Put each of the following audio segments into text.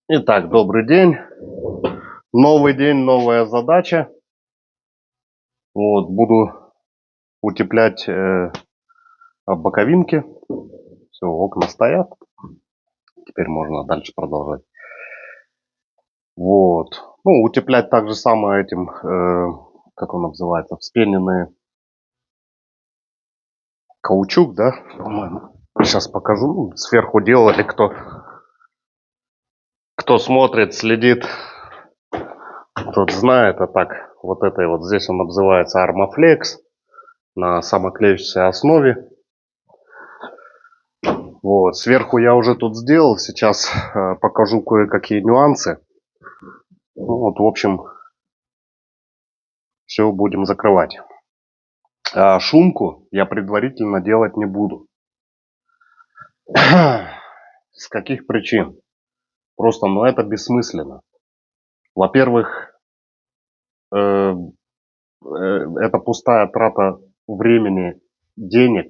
Итак, добрый день. Новый день, новая задача. Вот, буду утеплять боковинки. Все, окна стоят. Теперь можно дальше продолжать. Вот. Ну, утеплять так же самое этим, как он называется, вспененный каучук, да, по-моему. Сейчас покажу. Ну, сверху делали, кто смотрит, следит, тот знает. А так, вот это вот здесь он называется Armaflex на самоклеющейся основе. Вот, сверху я уже тут сделал, сейчас покажу кое-какие нюансы. Ну, вот, в общем, все будем закрывать. Шумку я предварительно делать не буду. С каких причин? Просто, ну, это бессмысленно. Во-первых, это пустая трата времени, денег,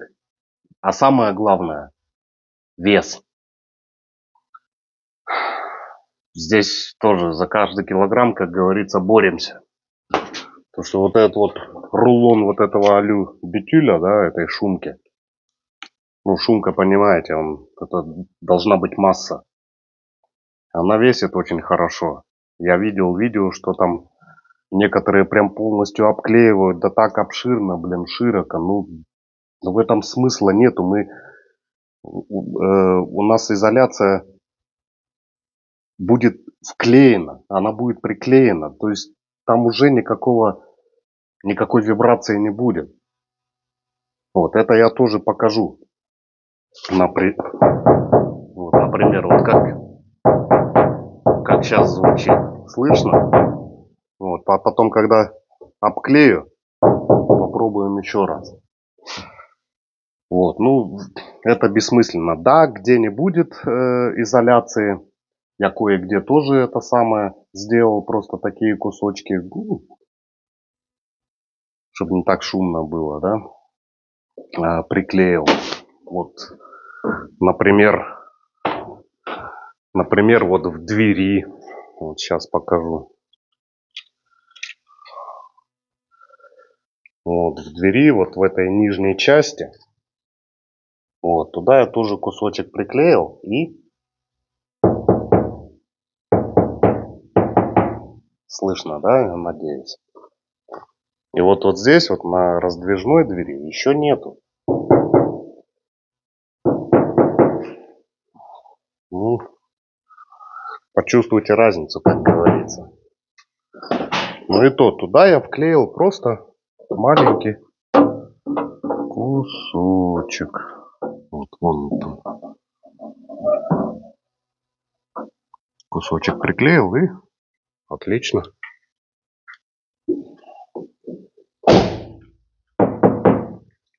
а самое главное, вес. Здесь тоже за каждый килограмм, как говорится, боремся. Потому что вот этот вот рулон вот этого битюля, да, этой шумки. Ну, шумка, понимаете, это должна быть масса. Она весит очень хорошо. Я видел видео, что там некоторые прям полностью обклеивают, да так обширно, блин, широко. Ну, в этом смысла нету. У нас изоляция будет вклеена, она будет приклеена. То есть там уже никакой вибрации не будет. Вот это я тоже покажу. Вот, например, вот как сейчас звучит. Слышно? Вот, а потом, когда обклею, попробуем еще раз. Вот, ну, это бессмысленно. Да, где не будет изоляции, я кое-где тоже это самое сделал, просто такие кусочки, ну, чтобы не так шумно было, да, приклеил. Вот, например, вот в двери, вот сейчас покажу. Вот в двери, вот в этой нижней части, вот туда я тоже кусочек приклеил и слышно, да, я надеюсь. И вот здесь вот на раздвижной двери еще нету. Ну, почувствуйте разницу, как говорится. Ну и то, туда я вклеил просто маленький кусочек. Вот вон там. Кусочек приклеил и отлично.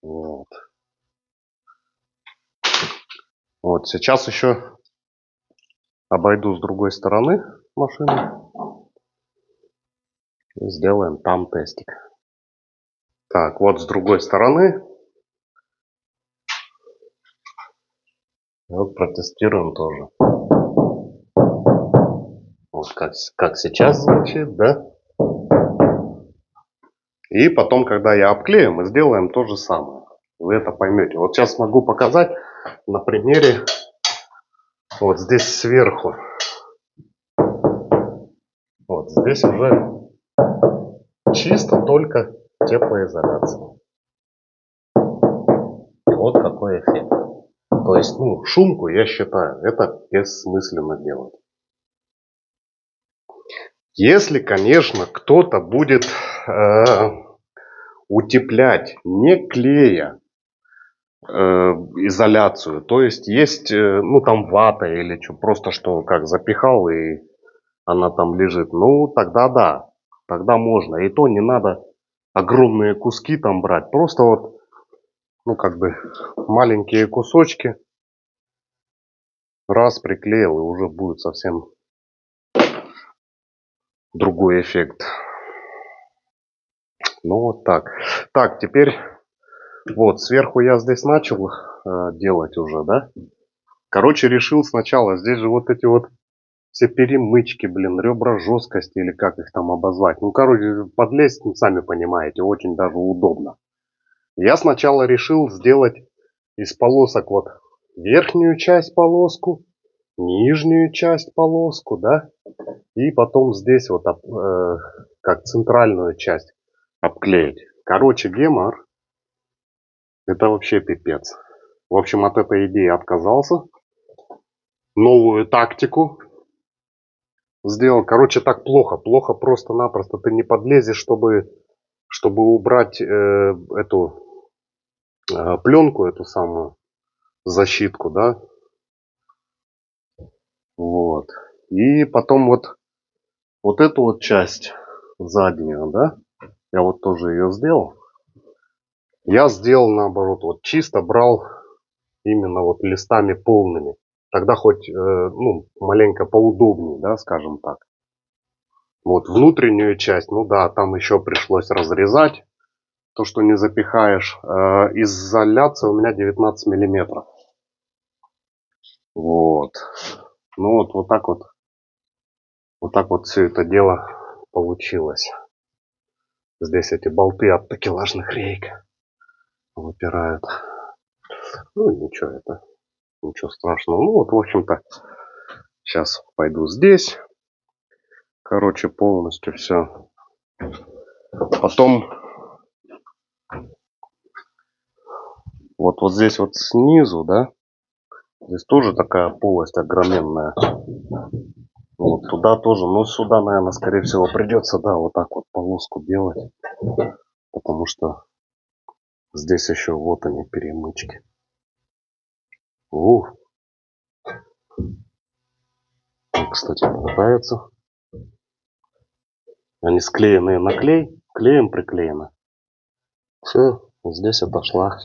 Вот. Вот сейчас еще обойду с другой стороны машины. И сделаем там тестик. Так, вот с другой стороны. Вот протестируем тоже. Вот как сейчас звучит, да? И потом, когда я обклею, мы сделаем то же самое. Вы это поймете. Вот сейчас могу показать на примере вот здесь сверху. Вот здесь уже чисто только теплоизоляция. Вот какой эффект. То есть, ну, шумку, я считаю, это бессмысленно делать. Если, конечно, кто-то будет утеплять, не клея, изоляцию, то есть ну там вата или что, просто что как запихал и она там лежит, ну тогда да, тогда можно. И то не надо огромные куски там брать, просто вот, ну как бы маленькие кусочки, раз приклеил и уже будет совсем другой эффект. Ну вот так. Так, теперь вот сверху я здесь начал делать уже, да. Короче, решил сначала, здесь же вот эти вот все перемычки, блин, ребра жесткости или как их там обозвать. Ну, короче, подлезть, ну, сами понимаете, очень даже удобно. Я сначала решил сделать из полосок вот верхнюю часть полоску, нижнюю часть полоску, да, и потом здесь вот как центральную часть обклеить. Короче, гемор, это вообще пипец. В общем, от этой идеи отказался. Новую тактику сделал. Короче, так плохо. Плохо просто-напросто. Ты не подлезешь, чтобы убрать эту пленку, эту самую защитку, да. Вот. И потом вот эту вот часть заднюю, да, я вот тоже ее сделал. Я сделал наоборот, вот чисто брал именно вот листами полными. Тогда хоть, ну, маленько поудобнее, да, скажем так. Вот внутреннюю часть, ну да, там еще пришлось разрезать. То, что не запихаешь. Изоляция у меня 19 миллиметров. Вот. Ну вот так вот. Вот так вот все это дело получилось. Здесь эти болты от такелажных рейк выпирают. Ну ничего, это ничего страшного. Ну вот, в общем-то, сейчас пойду здесь. Короче, полностью все. Потом вот здесь вот снизу, да, здесь тоже такая полость огроменная. Вот туда тоже, но сюда, наверное, скорее всего придется, да, вот так вот полоску делать. Потому что здесь еще вот они, перемычки. Ух. Кстати, нравится. Они склеенные на клей, клеем приклеено. Все, здесь отошла.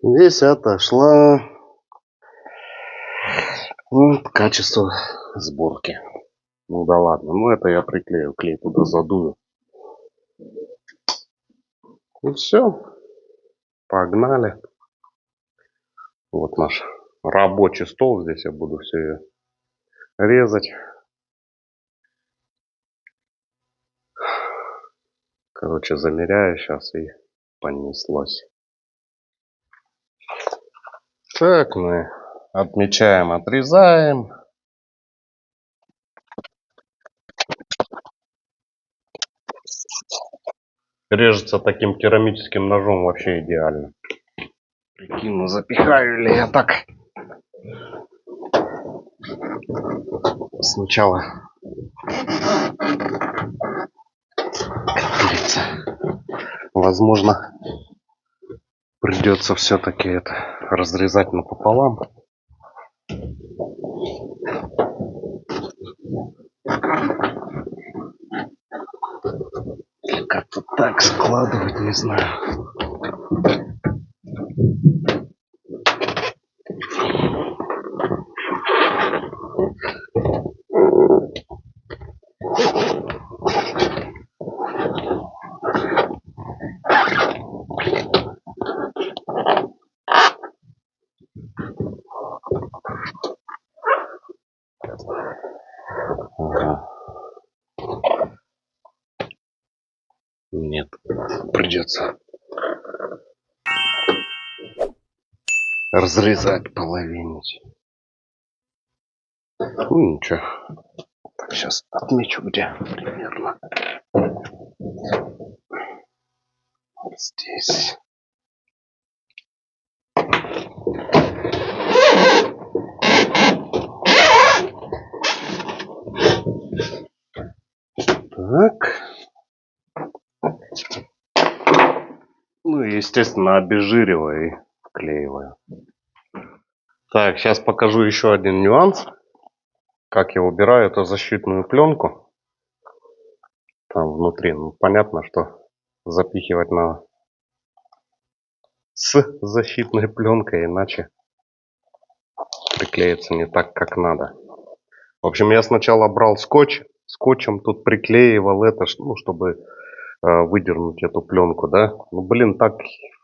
Здесь отошла. Вот качество сборки. Ну да ладно, ну это я приклею, клей туда задую. И все, погнали. Вот наш рабочий стол, здесь я буду все резать. Короче, замеряю сейчас и понеслось. Так, мы отмечаем, отрезаем. Режется таким керамическим ножом вообще идеально. Прикину, запихаю ли я так. Сначала, как говорится, возможно, придется все-таки это разрезать напополам. Как-то так складывать, не знаю. Ага. Нет, придется разрезать, половинить. Ну ничего. Так, сейчас отмечу, где примерно. Здесь. Так. Ну и, естественно, обезжириваю и вклеиваю. Так, сейчас покажу еще один нюанс. Как я убираю эту защитную пленку. Там внутри. Ну, понятно, что запихивать надо с защитной пленкой, иначе приклеится не так, как надо. В общем, я сначала брал скотч. Скотчем тут приклеивал это, ну, чтобы выдернуть эту пленку, да. Ну, блин, так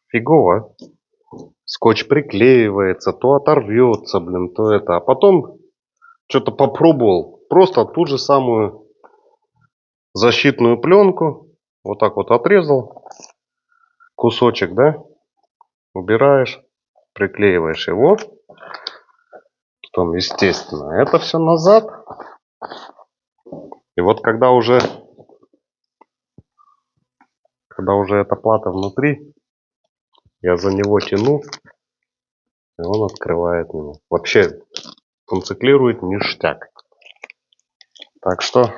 фигово. Скотч приклеивается, то оторвется, блин, то это. А потом что-то попробовал. Просто ту же самую защитную пленку. Вот так вот отрезал кусочек, да. Убираешь, приклеиваешь его. Потом, естественно, это все назад. И вот когда уже эта плата внутри, я за него тяну, и он открывает меня. Вообще функционирует ништяк. Так что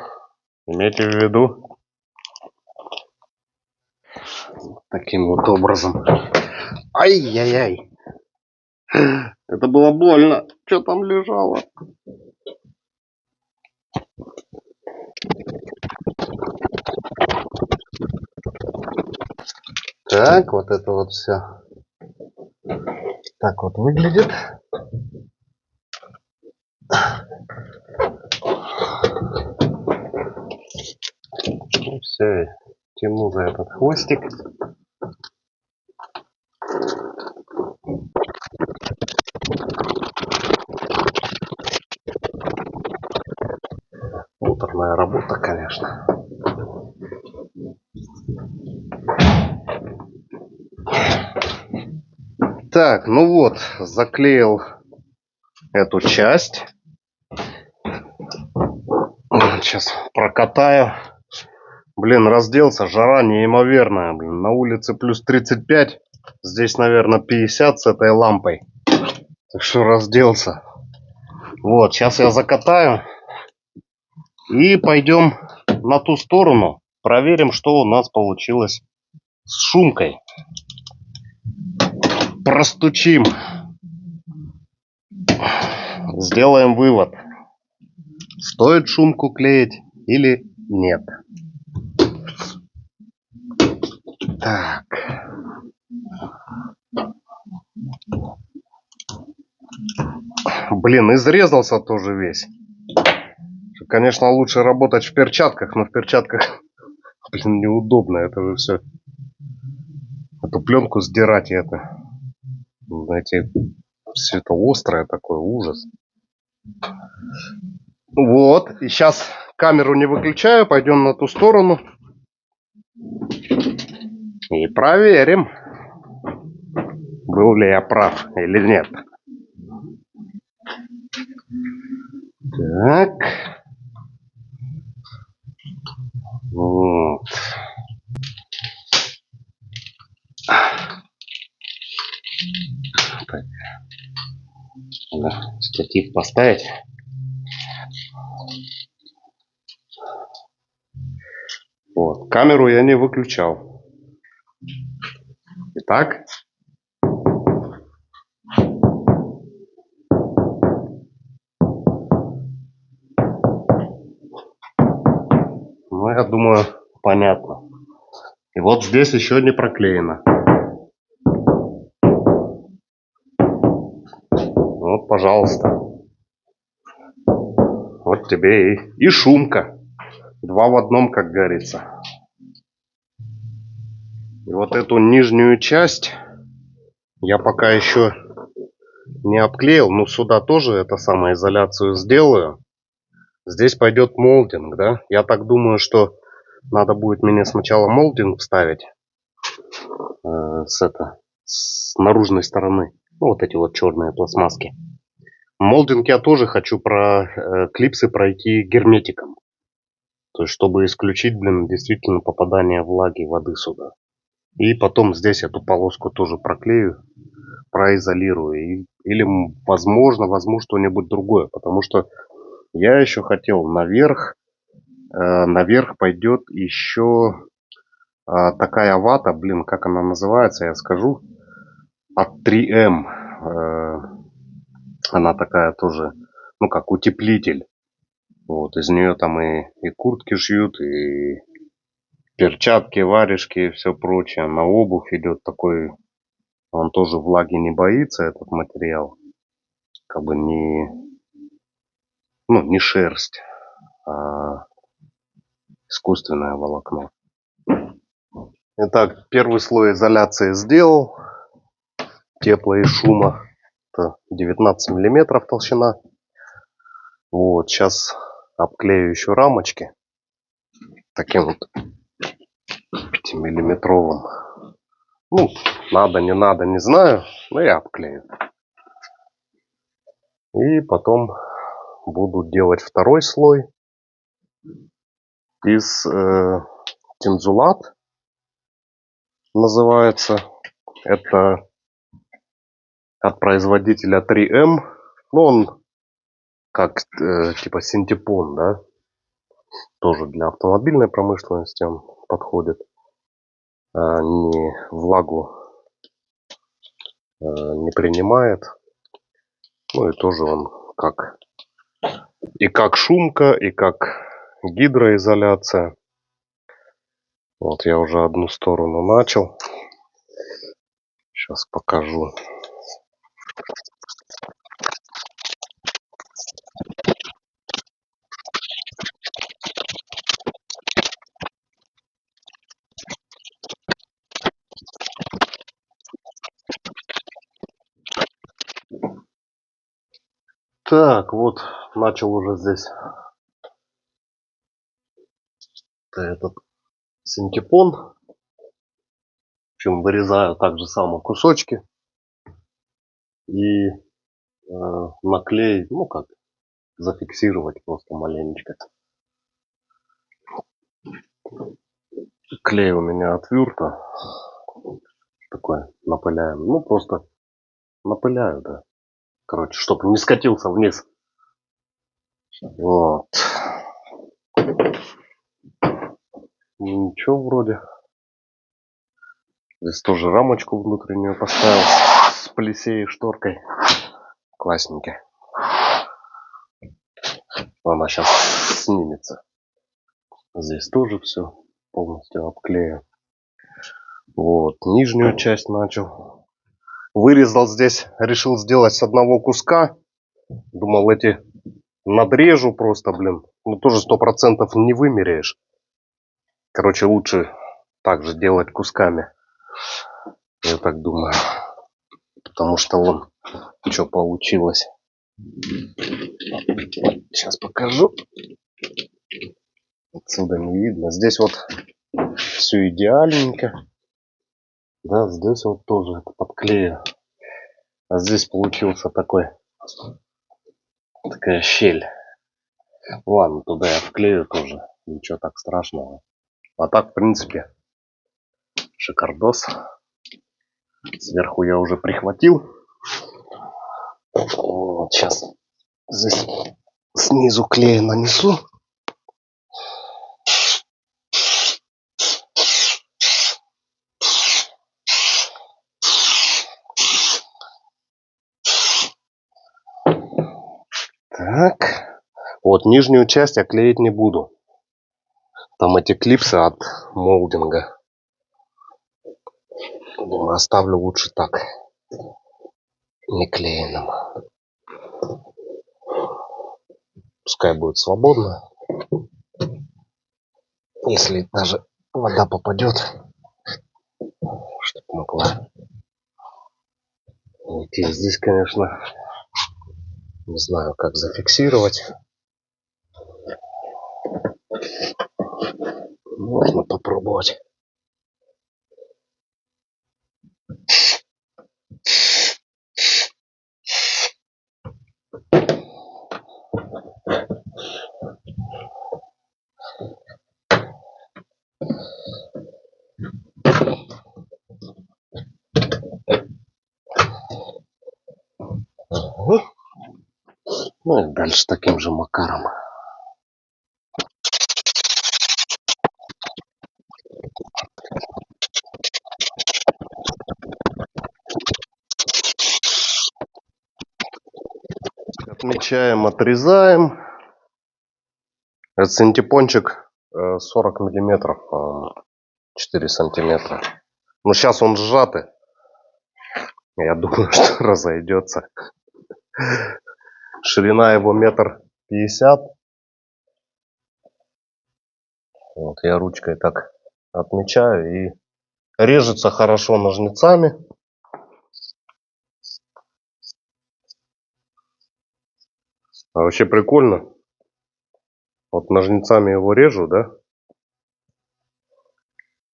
имейте в виду таким вот образом. Ай-яй-яй. Это было больно. Что там лежало? Так, вот это вот все. Так вот выглядит. Ну все, тяну за этот хвостик. Муторная работа, конечно. Так, ну вот, заклеил эту часть. Сейчас прокатаю. Блин, разделся, жара неимоверная. Блин, на улице плюс 35. Здесь, наверное, 50 с этой лампой. Так что разделся. Вот, сейчас я закатаю. И пойдем на ту сторону. Проверим, что у нас получилось с шумкой. Простучим. Сделаем вывод. Стоит шумку клеить или нет. Так. Блин, изрезался тоже весь. Конечно, лучше работать в перчатках, но в перчатках, блин, неудобно. Это же все. Эту пленку сдирать, это, знаете, все это острое такое, ужас. Вот, и сейчас камеру не выключаю, пойдем на ту сторону. И проверим, был ли я прав или нет. Так. Вот. Так. Надо штатив поставить. Вот. Камеру я не выключал. Итак. Ну, я думаю, понятно. И вот здесь еще не проклеено. Вот, пожалуйста. Вот тебе и шумка. Два в одном, как говорится. И вот эту нижнюю часть я пока еще не обклеил. Ну, сюда тоже это самоизоляцию сделаю. Здесь пойдет молдинг, да? Я так думаю, что надо будет мне сначала молдинг вставить с наружной стороны. Ну, вот эти вот черные пластмасски. Молдинг я тоже хочу про клипсы пройти герметиком. То есть, чтобы исключить, блин, действительно попадание влаги, воды сюда. И потом здесь эту полоску тоже проклею, произолирую. Или, возможно, возьму что-нибудь другое. Потому что я еще хотел наверх. Наверх пойдет еще такая вата, блин, как она называется, я скажу. От 3М. Она такая тоже, ну, как утеплитель. Вот, из нее там и куртки шьют, и перчатки, варежки и все прочее. На обувь идет такой, он тоже влаги не боится, этот материал. Как бы не шерсть, а искусственное волокно. Итак, первый слой изоляции сделал. Тепла и шума. Это 19 миллиметров толщина. Вот, сейчас обклею еще рамочки. Таким вот 5-миллиметровым. Ну, надо, не знаю. Но я обклею. И потом буду делать второй слой из тензулат. Называется. Это от производителя 3M. Ну, он как типа синтепон, да. Тоже для автомобильной промышленности он подходит. Не влагу не принимает. Ну и тоже он как и как шумка, и как гидроизоляция. Вот я уже одну сторону начал. Сейчас покажу. Так, вот начал уже здесь этот синтепон. В общем, вырезаю так же само кусочки и наклеить, ну как, зафиксировать просто маленечко. Клей у меня от Вюрта. Такой напыляем. Ну просто напыляю, да. Короче, чтобы не скатился вниз. Вот. Ничего вроде. Здесь тоже рамочку внутреннюю поставил с плесей шторкой. Классненько. Она сейчас снимется. Здесь тоже все полностью обклею. Вот, нижнюю часть начал. Вырезал здесь, решил сделать с одного куска. Думал, эти надрежу просто, блин. Ну, тоже 100% не вымеряешь. Короче, лучше так же делать кусками. Я так думаю. Потому что вон, что получилось. Сейчас покажу. Отсюда не видно. Здесь вот все идеальненько. Да, здесь вот тоже это подклею. А здесь получился такая щель. Ладно, туда я вклею тоже. Ничего так страшного. А так, в принципе, шикардос. Сверху я уже прихватил. Вот сейчас здесь снизу клея нанесу. Так. Вот нижнюю часть я клеить не буду. Там эти клипсы от молдинга. Думаю, оставлю лучше так. Не клееным. Пускай будет свободно. Если даже вода попадет, чтобы могла уйти. Здесь, конечно, не знаю, как зафиксировать. Можно попробовать. Угу. Ну и дальше таким же макаром. Отмечаем, отрезаем. Этот синтепончик 40 миллиметров, 4 сантиметра. Но сейчас он сжатый. Я думаю, что разойдется. Ширина его 1,50 м. Вот я ручкой так отмечаю и Режется хорошо ножницами. А вообще прикольно. Вот ножницами его режу, да?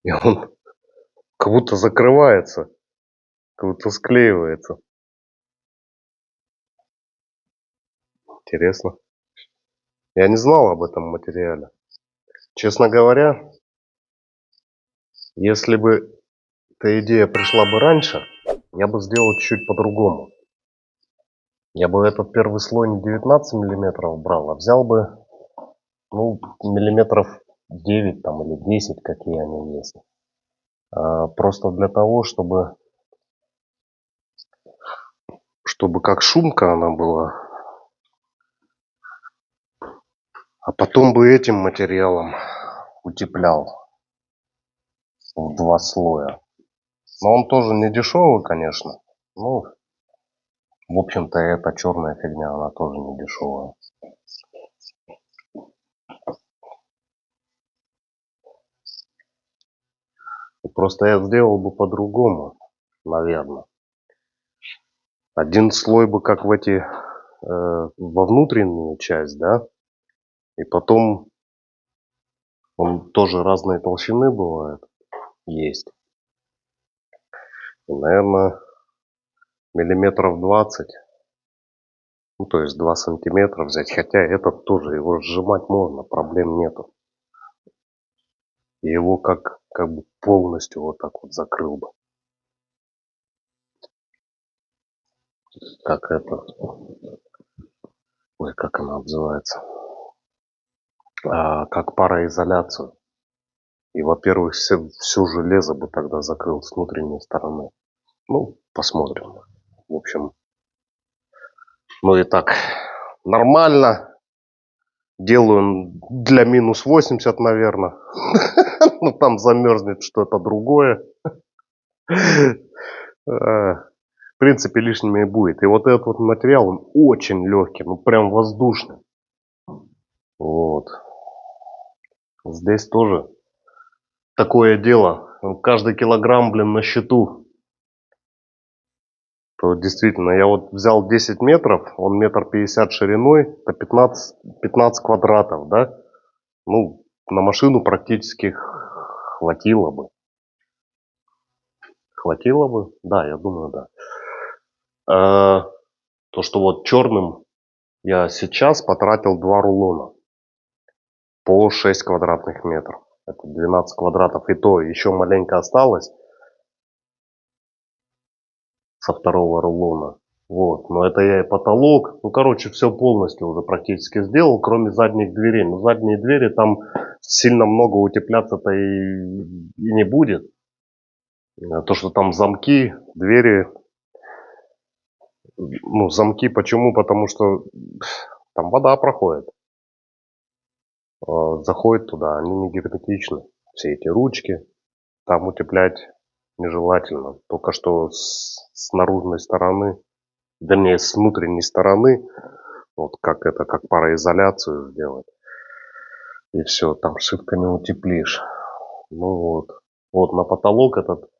И он как будто закрывается, как будто склеивается. Интересно. Я не знал об этом материале. Честно говоря, если бы эта идея пришла бы раньше, я бы сделал чуть по-другому. Я бы этот первый слой не 19 миллиметров брал, а взял бы, ну, миллиметров 9 там или 10, какие они есть. Просто для того, чтобы как шумка она была. А потом бы этим материалом утеплял в 2 слоя. Но он тоже не дешевый, конечно. Ну, в общем-то, эта черная фигня, она тоже не дешевая. Просто я сделал бы по-другому, наверное. Один слой бы как в эти, во внутреннюю часть, да, и потом он тоже разной толщины бывает, есть. И, наверное, миллиметров 20, ну, то есть 2 сантиметра взять. Хотя этот тоже, его сжимать можно, проблем нету. И его как бы полностью вот так вот закрыл бы. Как это, ой, как она называется, как пароизоляцию. И, во-первых, все железо бы тогда закрыл с внутренней стороны. Ну, посмотрим. В общем, ну и так, нормально. Делаю для минус 80, наверное. Ну, там замерзнет что-то другое. В принципе, лишним и будет. И вот этот вот материал, он очень легкий, ну, прям воздушный. Вот. Здесь тоже такое дело. Каждый килограмм, блин, на счету. То действительно, я вот взял 10 метров, он 1,50 м шириной, это 15 квадратов, да? Ну, на машину практически хватило бы. Хватило бы? Да, я думаю, да. То, что вот черным я сейчас потратил 2 рулона по 6 квадратных метров. Это 12 квадратов. И то еще маленько осталось со второго рулона. Вот. Но это я и потолок. Ну, короче, все полностью уже практически сделал, кроме задних дверей. Но задние двери там сильно много утепляться-то и не будет. То, что там замки, двери. Ну, замки почему? Потому что там вода проходит. Заходит туда, они не герметичны. Все эти ручки. Там утеплять нежелательно. Только что с наружной стороны, вернее, с внутренней стороны, вот как пароизоляцию сделать. И все, там шибко не утеплишь. Ну вот. Вот на потолок этот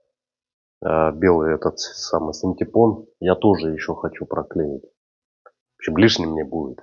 белый этот самый синтепон я тоже еще хочу проклеить. В общем, лишним не будет.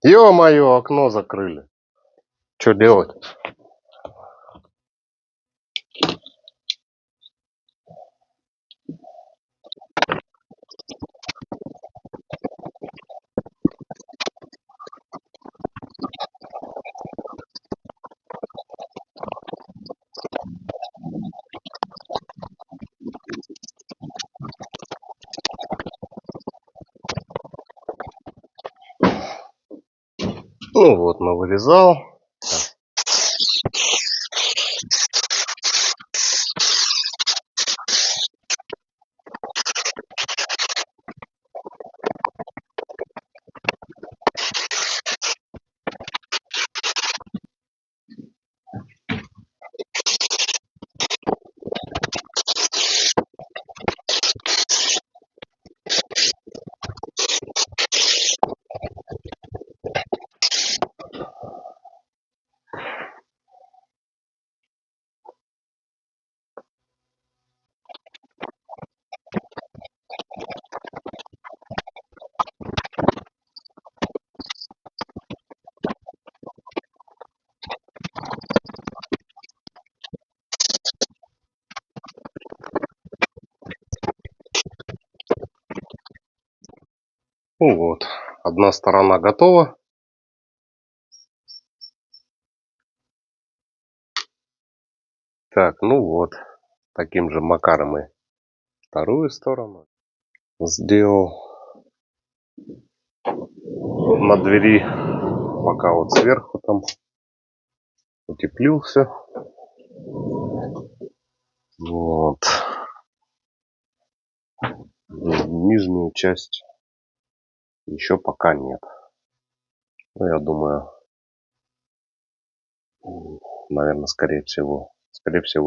Ё-моё, окно закрыли. Что делать? Ну вот, навырезал. Ну вот, одна сторона готова. Так, ну вот, таким же макаром и вторую сторону сделал. На двери, пока вот сверху там утеплился. Вот. Нижнюю часть еще пока нет. Ну, я думаю, наверное, скорее всего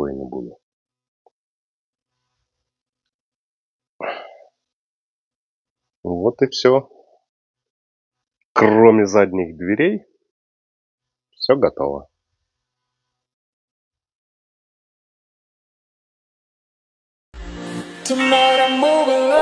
и не буду. Вот и все. Кроме задних дверей, все готово. Tonight I'm moving